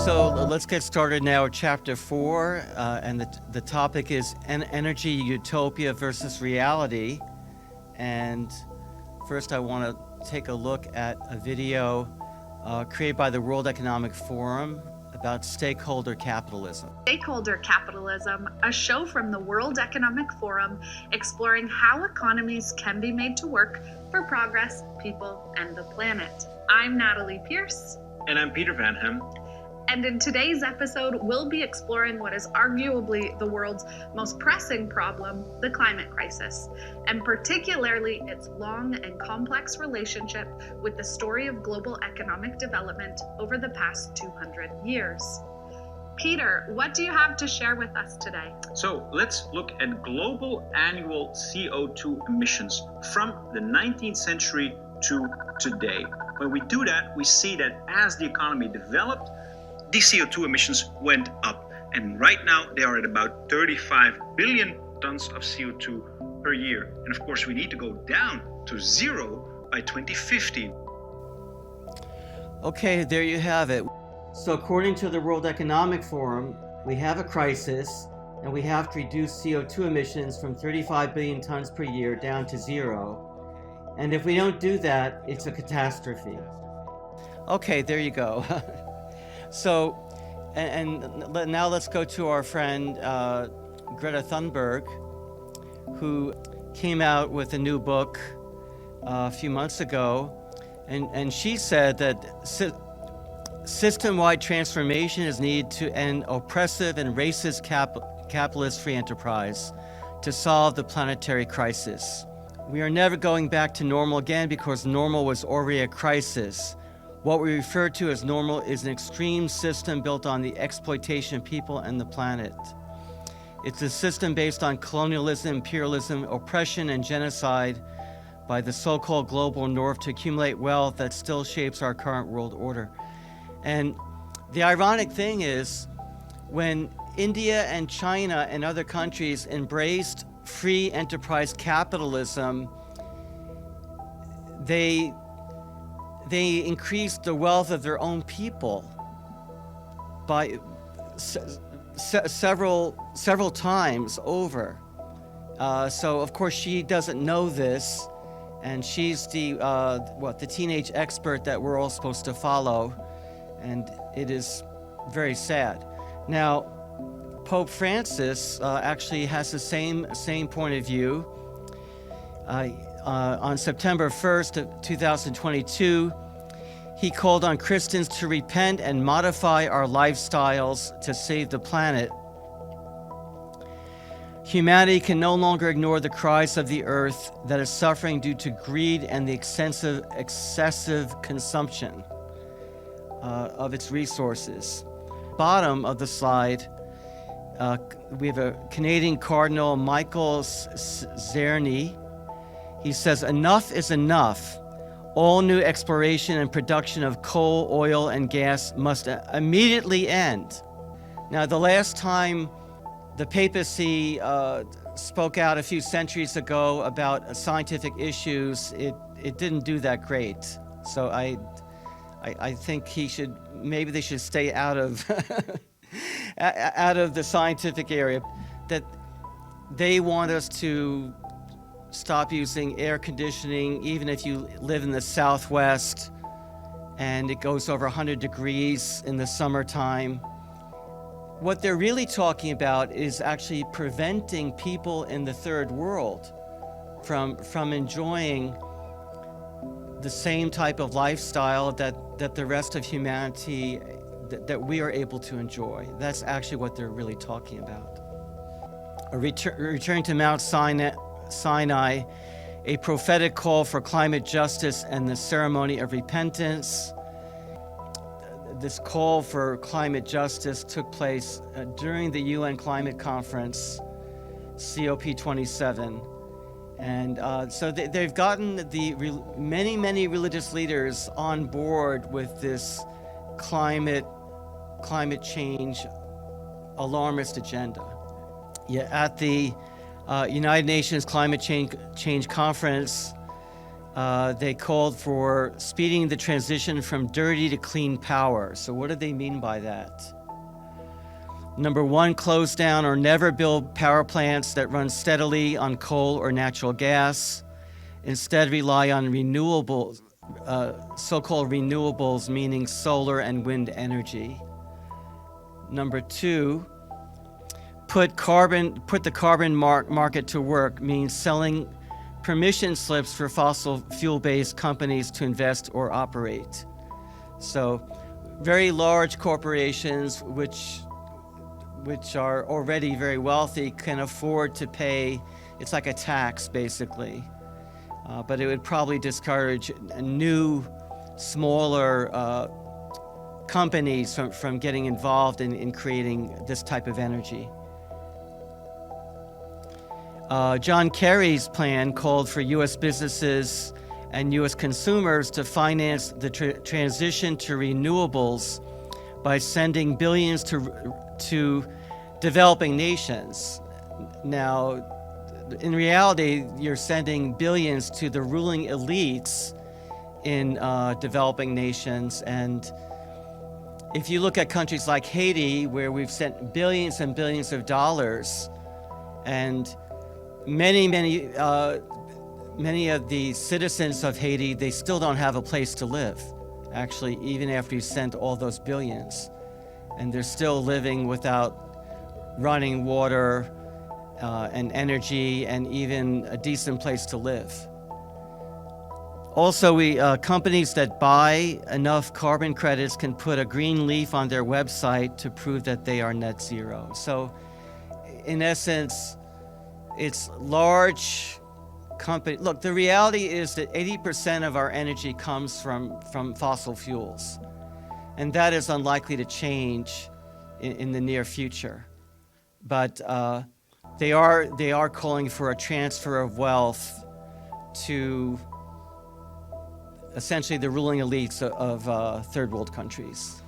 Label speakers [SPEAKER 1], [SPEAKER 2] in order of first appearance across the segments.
[SPEAKER 1] So let's get started now. Chapter 4, and the topic is energy utopia versus reality. And first, I want to take a look at a video created by the World Economic Forum about stakeholder capitalism.
[SPEAKER 2] Stakeholder Capitalism, a show from the World Economic Forum exploring how economies can be made to work for progress, people, and the planet. I'm Natalie Pierce.
[SPEAKER 3] And I'm Peter Van Hem.
[SPEAKER 2] And in today's episode, we'll be exploring what is arguably the world's most pressing problem, the climate crisis, and particularly its long and complex relationship with the story of global economic development over the past 200 years. Peter, what do you have to share with us today?
[SPEAKER 3] So let's look at global annual CO2 emissions from the 19th century to today. When we do that, we see that as the economy developed, the CO2 emissions went up. And right now they are at about 35 billion tons of CO2 per year. And of course, we need to go down to zero by 2050.
[SPEAKER 1] Okay, there you have it. So according to the World Economic Forum, we have a crisis and we have to reduce CO2 emissions from 35 billion tons per year down to zero. And if we don't do that, it's a catastrophe. Okay, there you go. So, and now let's go to our friend Greta Thunberg, who came out with a new book a few months ago, and she said that system-wide transformation is needed to end oppressive and racist capitalist free enterprise to solve the planetary crisis. We are never going back to normal again because normal was already a crisis. What we refer to as normal is an extreme system built on the exploitation of people and the planet. It's a system based on colonialism, imperialism, oppression, and genocide by the so-called global north to accumulate wealth that still shapes our current world order. And the ironic thing is, when India and China and other countries embraced free enterprise capitalism, they increased the wealth of their own people by several times over. So of course she doesn't know this, and she's the teenage expert that we're all supposed to follow, and it is very sad. Now, Pope Francis actually has the same point of view. On September 1st of 2022, he called on Christians to repent and modify our lifestyles to save the planet. Humanity can no longer ignore the cries of the earth that is suffering due to greed and the excessive consumption of its resources. Bottom of the slide, we have a Canadian Cardinal, Michael Czerny. He says, "Enough is enough. All new exploration and production of coal, oil, and gas must immediately end." Now, the last time the papacy spoke out a few centuries ago about scientific issues, it didn't do that great. So I think maybe they should stay out of out of the scientific area. That they want us to stop using air conditioning, even if you live in the Southwest and it goes over 100 degrees in the summertime. What they're really talking about is actually preventing people in the third world from enjoying the same type of lifestyle that the rest of humanity, that we are able to enjoy. That's actually what they're really talking about. Returning to Mount Sinai, a prophetic call for climate justice and the ceremony of repentance. This call for climate justice took place during the UN Climate Conference, COP27. And so they've gotten many religious leaders on board with this climate change alarmist agenda. Yeah, at the United Nations Climate Change Conference, they called for speeding the transition from dirty to clean power. So what do they mean by that? Number one, close down or never build power plants that run steadily on coal or natural gas. Instead, rely on renewables, so-called renewables, meaning solar and wind energy. Number two, put the carbon market to work, means selling permission slips for fossil fuel-based companies to invest or operate. So very large corporations which are already very wealthy can afford to pay, it's like a tax basically, but it would probably discourage new, smaller companies from getting involved in creating this type of energy. John Kerry's plan called for U.S. businesses and U.S. consumers to finance the transition to renewables by sending billions to developing nations. Now, in reality, you're sending billions to the ruling elites in developing nations. And if you look at countries like Haiti, where we've sent billions and billions of dollars, and many of the citizens of Haiti, they still don't have a place to live, actually, even after you sent all those billions. And they're still living without running water and energy and even a decent place to live. Also, companies that buy enough carbon credits can put a green leaf on their website to prove that they are net zero. So, in essence, it's large company. Look, the reality is that 80% of our energy comes from fossil fuels, and that is unlikely to change in the near future. But they are calling for a transfer of wealth to essentially the ruling elites of third world countries.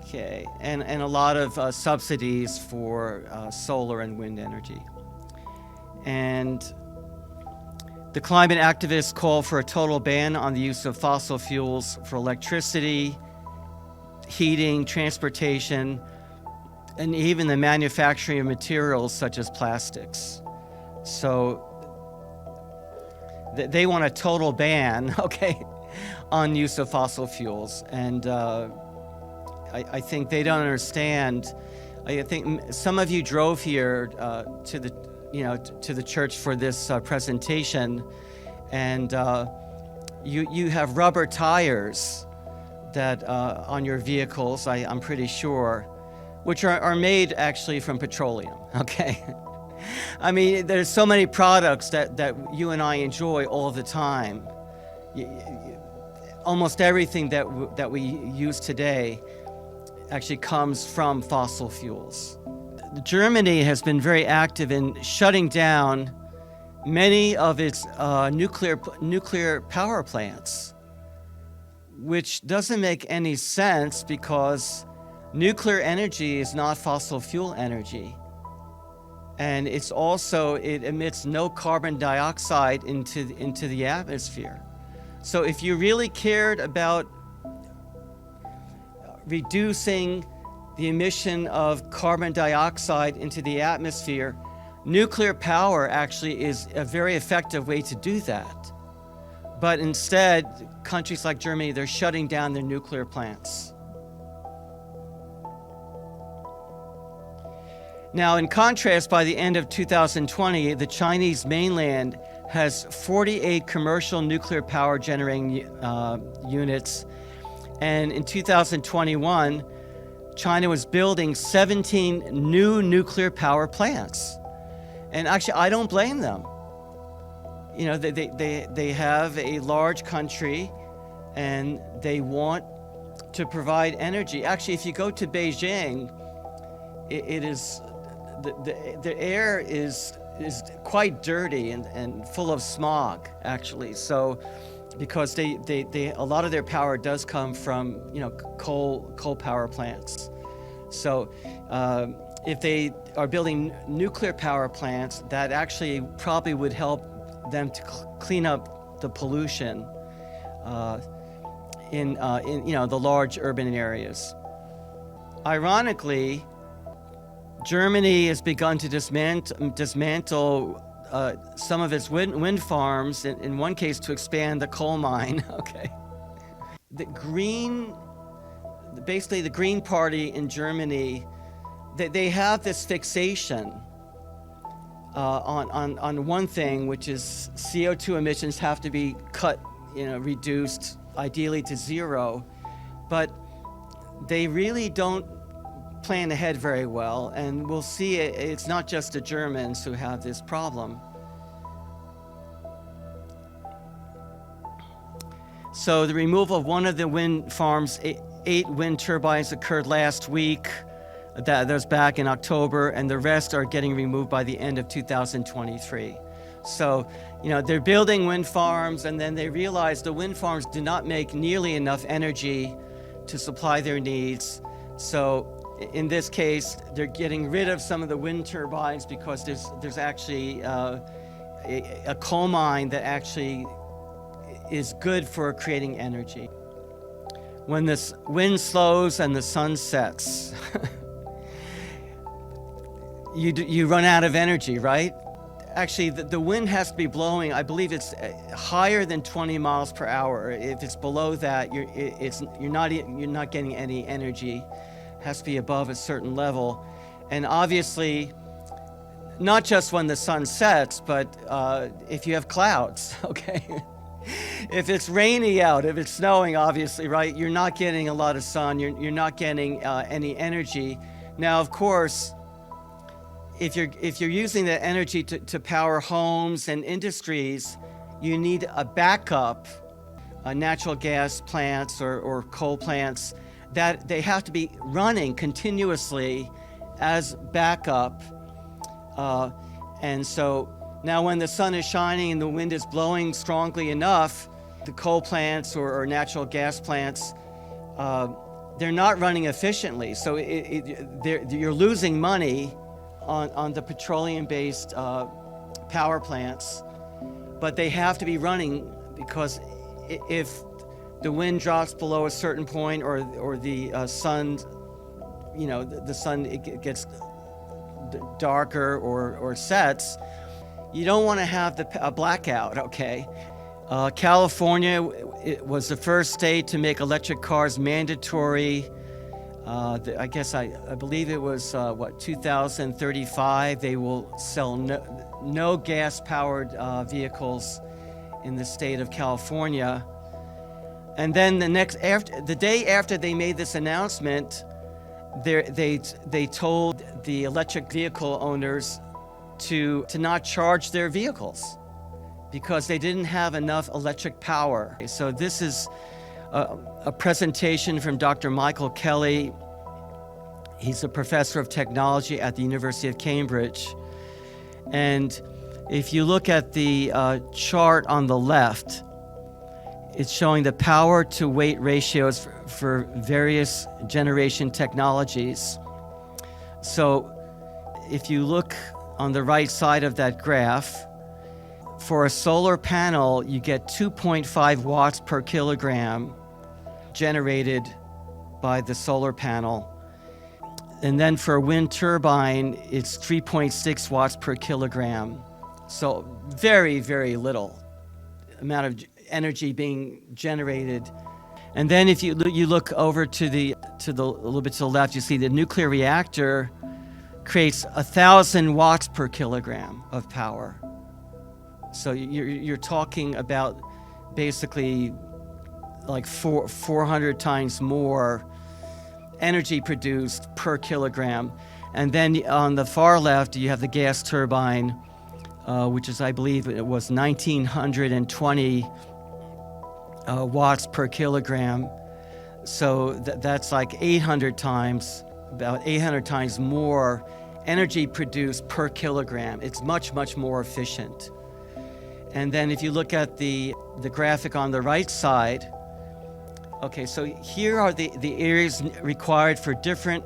[SPEAKER 1] Okay, and a lot of subsidies for solar and wind energy. And the climate activists call for a total ban on the use of fossil fuels for electricity, heating, transportation, and even the manufacturing of materials such as plastics. So they want a total ban, okay, on use of fossil fuels. And I think they don't understand. I think some of you drove here to the church for this presentation, and you have rubber tires that on your vehicles, I'm pretty sure, which are made actually from petroleum. Okay, I mean, there's so many products that you and I enjoy all the time. Almost everything that we use today actually comes from fossil fuels. Germany has been very active in shutting down many of its nuclear power plants, which doesn't make any sense because nuclear energy is not fossil fuel energy. And it emits no carbon dioxide into the atmosphere. So if you really cared about reducing the emission of carbon dioxide into the atmosphere, nuclear power actually is a very effective way to do that. But instead, countries like Germany, they're shutting down their nuclear plants. Now, in contrast, by the end of 2020, the Chinese mainland has 48 commercial nuclear power generating units. And in 2021, China was building 17 new nuclear power plants. And actually, I don't blame them. You know, they have a large country and they want to provide energy. Actually, if you go to Beijing, it is, the air is quite dirty and full of smog, actually. So, because a lot of their power does come from, coal power plants. So if they are building nuclear power plants, that actually probably would help them to clean up the pollution in the large urban areas. Ironically, Germany has begun to dismantle some of its wind farms, in one case to expand the coal mine. Okay. Basically the Green Party in Germany, they have this fixation on one thing, which is CO2 emissions have to be cut, reduced, ideally to zero, but they really don't plan ahead very well, and we'll see it's not just the Germans who have this problem. So the removal of one of the wind farms, 8 wind turbines, occurred last week. That was back in October, and the rest are getting removed by the end of 2023. So, they're building wind farms, and then they realize the wind farms do not make nearly enough energy to supply their needs. So in this case, they're getting rid of some of the wind turbines because there's actually a coal mine that actually is good for creating energy. When this wind slows and the sun sets, you run out of energy, right? Actually, the wind has to be blowing. I believe it's higher than 20 miles per hour. If it's below that, you're not getting any energy. It has to be above a certain level, and obviously, not just when the sun sets, but if you have clouds. Okay, if it's rainy out, if it's snowing, obviously, right? You're not getting a lot of sun. You're not getting any energy. Now, of course, if you're using that energy to power homes and industries, you need a backup, natural gas plants or coal plants, that they have to be running continuously as backup. And so now when the sun is shining and the wind is blowing strongly enough, the coal plants or natural gas plants, they're not running efficiently. So you're losing money on the petroleum-based power plants, but they have to be running, because if the wind drops below a certain point, or the sun, the sun it gets darker or sets, you don't want to have a blackout. Okay, California was the first state to make electric cars mandatory. I believe it was 2035. They will sell no gas-powered vehicles in the state of California. And then the day after they made this announcement, they told the electric vehicle owners to not charge their vehicles because they didn't have enough electric power. So this is a presentation from Dr. Michael Kelly. He's a professor of technology at the University of Cambridge. And if you look at the chart on the left, it's showing the power to weight ratios for various generation technologies. So if you look on the right side of that graph, for a solar panel, you get 2.5 watts per kilogram generated by the solar panel. And then for a wind turbine, it's 3.6 watts per kilogram. So very, very little amount of energy being generated. And then if you look over to a little bit to the left, you see the nuclear reactor creates 1,000 watts per kilogram of power. So you're talking about basically like 400 times more energy produced per kilogram. And then on the far left, you have the gas turbine, which is, I believe it was 1,920 watts per kilogram. So that's like 800 times, about 800 times more energy produced per kilogram. It's much, much more efficient. And then if you look at the graphic on the right side, okay, so here are the areas required for different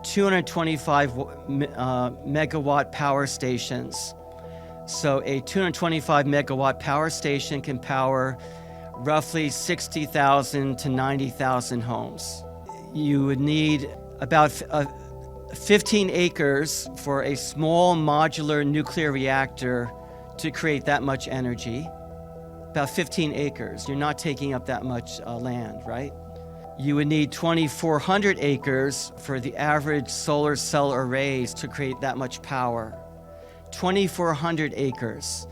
[SPEAKER 1] 225 megawatt power stations. So a 225 megawatt power station can power roughly 60,000 to 90,000 homes. You would need about 15 acres for a small modular nuclear reactor to create that much energy. About 15 acres. You're not taking up that much land, right? You would need 2,400 acres for the average solar cell arrays to create that much power. 2,400 acres.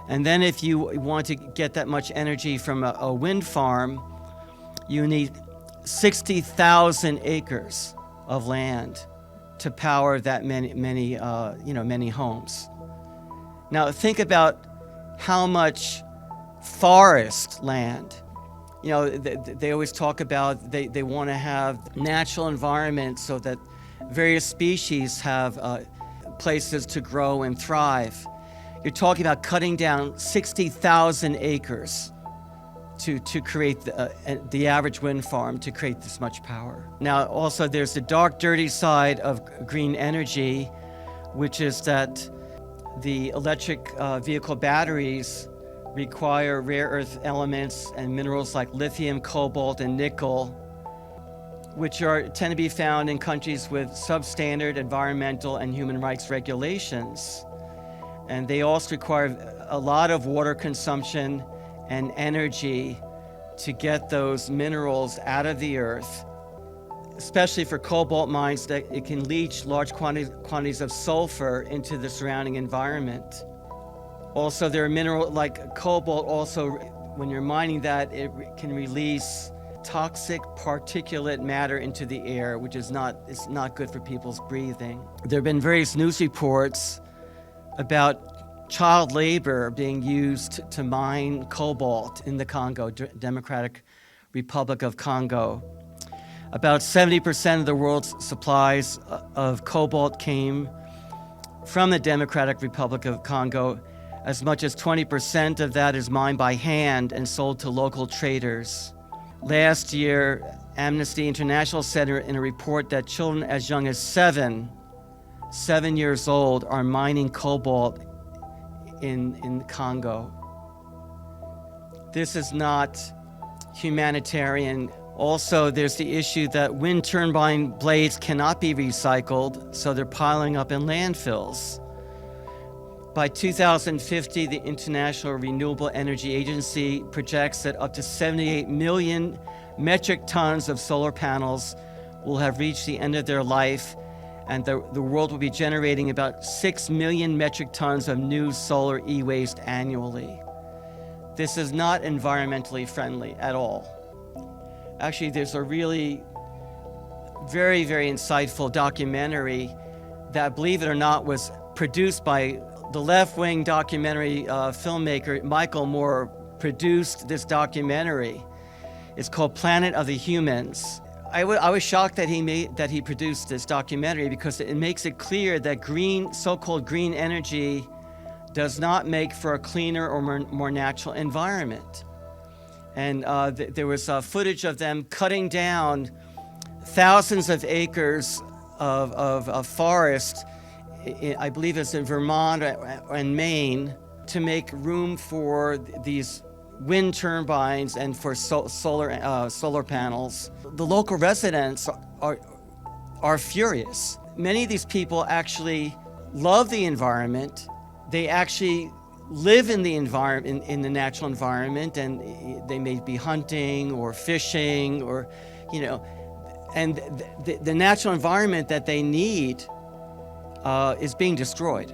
[SPEAKER 1] And then if you want to get that much energy from a wind farm, you need 60,000 acres of land to power that many homes. Now think about how much forest land. They always talk about they want to have natural environments so that various species have places to grow and thrive. You're talking about cutting down 60,000 acres to create the average wind farm to create this much power. Now, also there's the dark, dirty side of green energy, which is that the electric vehicle batteries require rare earth elements and minerals like lithium, cobalt, and nickel, which tend to be found in countries with substandard environmental and human rights regulations. And they also require a lot of water consumption and energy to get those minerals out of the earth, especially for cobalt mines, that it can leach large quantities of sulfur into the surrounding environment. Also, there are minerals like cobalt, also when you're mining that, it can release toxic particulate matter into the air, which is not good for people's breathing. There have been various news reports about child labor being used to mine cobalt in the Congo, Democratic Republic of Congo. About 70% of the world's supplies of cobalt came from the Democratic Republic of Congo. As much as 20% of that is mined by hand and sold to local traders. Last year, Amnesty International said in a report that children as young as 7 years old are mining cobalt in Congo. This is not humanitarian. Also, there's the issue that wind turbine blades cannot be recycled, so they're piling up in landfills. By 2050, the International Renewable Energy Agency projects that up to 78 million metric tons of solar panels will have reached the end of their life, and the world will be generating about 6 million metric tons of new solar e-waste annually. This is not environmentally friendly at all. Actually, there's a really very, very insightful documentary that, believe it or not, was produced by the left-wing documentary filmmaker Michael Moore. Produced this documentary. It's called Planet of the Humans. I was shocked that he produced this documentary, because it makes it clear that so-called green energy does not make for a cleaner or more natural environment. And there was footage of them cutting down thousands of acres of forest, I believe it's in Vermont and Maine, to make room for these wind turbines and for solar panels. The local residents are furious. Many of these people actually love the environment. They actually live in the environment, in the natural environment, and they may be hunting or fishing, or and the natural environment that they need is being destroyed.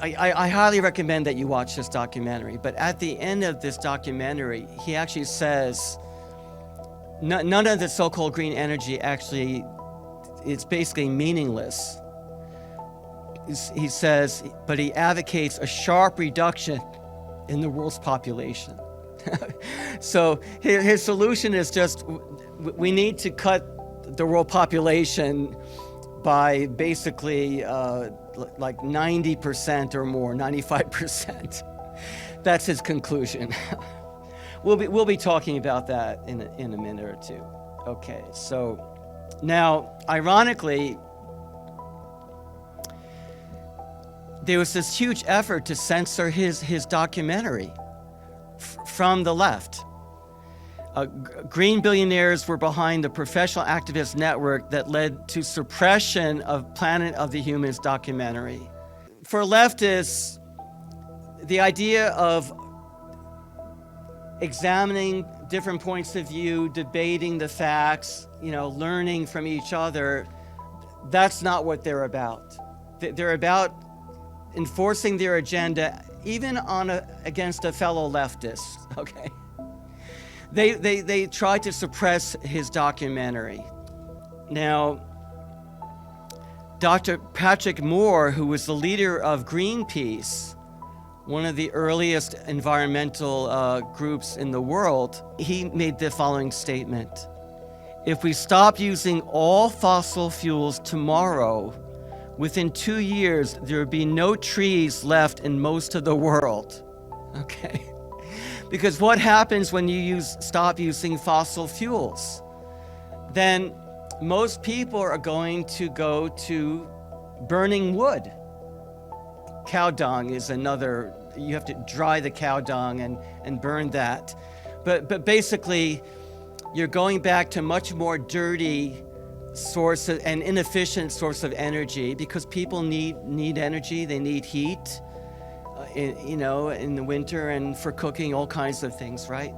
[SPEAKER 1] I highly recommend that you watch this documentary, but at the end of this documentary, he actually says none of the so-called green energy actually, it's basically meaningless. He says, but he advocates a sharp reduction in the world's population. So his solution is just, we need to cut the world population by basically like 90% or more, 95%. That's his conclusion. We'll be talking about that in a minute or two. Okay, so now, ironically, there was this huge effort to censor his documentary from the left. Green billionaires were behind the professional activist network that led to suppression of Planet of the Humans documentary. For leftists, the idea of examining different points of view, debating the facts, learning from each other, that's not what they're about. They're about enforcing their agenda, even against a fellow leftist, okay? They tried to suppress his documentary. Now, Dr. Patrick Moore, who was the leader of Greenpeace, one of the earliest environmental groups in the world, he made the following statement: "If we stop using all fossil fuels tomorrow, within 2 years, there will be no trees left in most of the world." Okay? Because what happens when you stop using fossil fuels? Then most people are going to go to burning wood. Cow dung is another, you have to dry the cow dung and burn that. But basically, you're going back to much more dirty source and inefficient source of energy, because people need energy, they need heat, in the winter, and for cooking, all kinds of things, right?